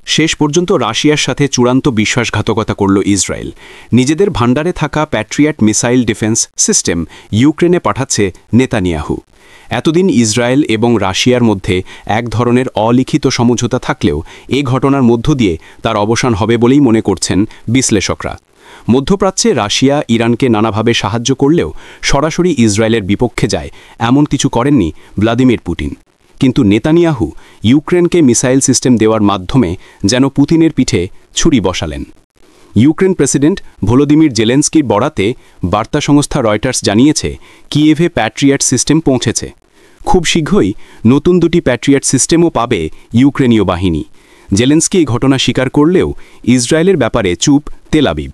শেষ পর্যন্ত রাশিয়ার সাথে চূড়ান্ত বিশ্বাসঘাতকতা করল ইসরায়েল। নিজেদের ভাণ্ডারে থাকা প্যাট্রিয়ট মিসাইল ডিফেন্স সিস্টেম ইউক্রেনে পাঠাচ্ছে নেতানিয়াহু। এতদিন ইসরায়েল এবং রাশিয়ার মধ্যে এক ধরনের অলিখিত সমঝোতা থাকলেও এ ঘটনার মধ্য দিয়ে তার অবসান হবে বলেই মনে করছেন বিশ্লেষকরা। মধ্যপ্রাচ্যে রাশিয়া ইরানকে নানাভাবে সাহায্য করলেও সরাসরি ইসরায়েলের বিপক্ষে যায় এমন কিছু করেননি ভ্লাদিমির পুতিন। কিন্তু নেতানিয়াহু ইউক্রেনকে মিসাইল সিস্টেম দেওয়ার মাধ্যমে যেন পুতিনের পিঠে ছুরি বসালেন। ইউক্রেন প্রেসিডেন্ট ভলোদিমির জেলেনস্কির বরাতে বার্তা সংস্থা রয়টার্স জানিয়েছে, কিয়েভে প্যাট্রিয়ট সিস্টেম পৌঁছেছে। খুব শীঘ্রই নতুন দুটি প্যাট্রিয়ট সিস্টেমও পাবে ইউক্রেনীয় বাহিনী। জেলেনস্কি এই ঘটনা স্বীকার করলেও ইসরায়েলের ব্যাপারে চুপ তেল আবিব।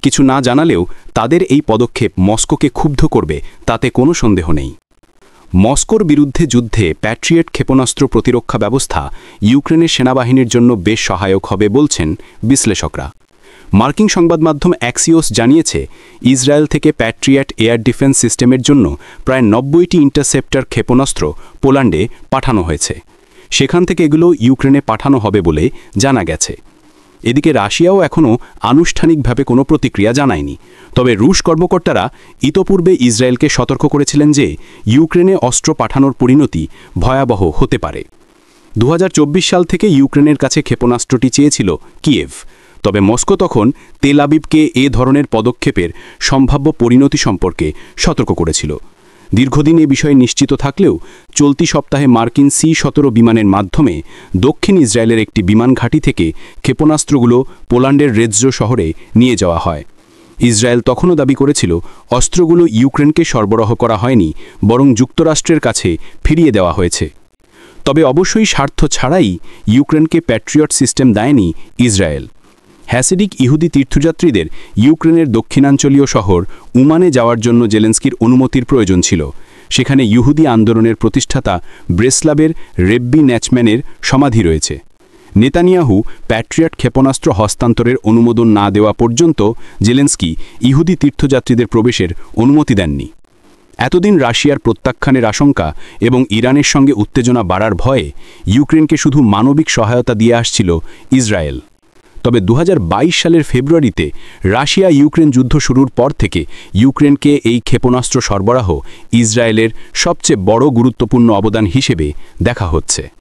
কিছু না জানালেও তাদের এই পদক্ষেপ মস্কোকে ক্ষুব্ধ করবে তাতে কোনো সন্দেহ নেই। মস্কোর বিরুদ্ধে যুদ্ধে প্যাট্রিয়ট ক্ষেপণাস্ত্র প্রতিরক্ষা ব্যবস্থা ইউক্রেনের সেনাবাহিনীর জন্য বেশ সহায়ক হবে বলছেন বিশ্লেষকরা। মার্কিন সংবাদ মাধ্যম অ্যাক্সিওস জানিয়েছে, ইসরায়েল থেকে প্যাট্রিয়ট এয়ার ডিফেন্স সিস্টেমের জন্য প্রায় 90টি ইন্টারসেপ্টর ক্ষেপণাস্ত্র পোল্যান্ডে পাঠানো হয়েছে। সেখান থেকে এগুলো ইউক্রেনে পাঠানো হবে বলে জানা গেছে। এদিকে রাশিয়াও এখনও আনুষ্ঠানিকভাবে কোনো প্রতিক্রিয়া জানায়নি। তবে রুশ কর্মকর্তারা ইতোপূর্বে ইসরায়েলকে সতর্ক করেছিলেন যে ইউক্রেনে অস্ত্র পাঠানোর পরিণতি ভয়াবহ হতে পারে। 2024 সাল থেকে ইউক্রেনের কাছে ক্ষেপণাস্ত্রটি চেয়েছিল কিয়েভ। তবে মস্কো তখন তেল আবিবকে এ ধরনের পদক্ষেপের সম্ভাব্য পরিণতি সম্পর্কে সতর্ক করেছিল। দীর্ঘদিন এ বিষয়ে নিশ্চিত থাকলেও চলতি সপ্তাহে মার্কিন C-17 বিমানের মাধ্যমে দক্ষিণ ইসরায়েলের একটি বিমান ঘাঁটি থেকে ক্ষেপণাস্ত্রগুলো পোল্যান্ডের রেজজো শহরে নিয়ে যাওয়া হয়। ইসরায়েল তখনও দাবি করেছিল, অস্ত্রগুলো ইউক্রেনকে সরবরাহ করা হয়নি, বরং যুক্তরাষ্ট্রের কাছে ফিরিয়ে দেওয়া হয়েছে। তবে অবশ্যই স্বার্থ ছাড়াই ইউক্রেনকে প্যাট্রিয়ট সিস্টেম দেয়নি ইসরায়েল। হ্যাসিডিক ইহুদি তীর্থযাত্রীদের ইউক্রেনের দক্ষিণাঞ্চলীয় শহর উমানে যাওয়ার জন্য জেলেনস্কির অনুমতির প্রয়োজন ছিল। সেখানে ইহুদি আন্দোলনের প্রতিষ্ঠাতা ব্রেসলাবের রেব্বি ন্যাচম্যানের সমাধি রয়েছে। নেতানিয়াহু প্যাট্রিয়ট ক্ষেপণাস্ত্র হস্তান্তরের অনুমোদন না দেওয়া পর্যন্ত জেলেনস্কি ইহুদি তীর্থযাত্রীদের প্রবেশের অনুমতি দেননি। এতদিন রাশিয়ার প্রত্যাখ্যানের আশঙ্কা এবং ইরানের সঙ্গে উত্তেজনা বাড়ার ভয়ে ইউক্রেনকে শুধু মানবিক সহায়তা দিয়ে আসছিল ইসরায়েল। তবে 2022 সালের ফেব্রুয়ারিতে রাশিয়া ইউক্রেন যুদ্ধ শুরুর পর থেকে ইউক্রেনকে এই ক্ষেপণাস্ত্র সরবরাহ ইসরায়েলের সবচেয়ে বড় গুরুত্বপূর্ণ অবদান হিসেবে দেখা হচ্ছে।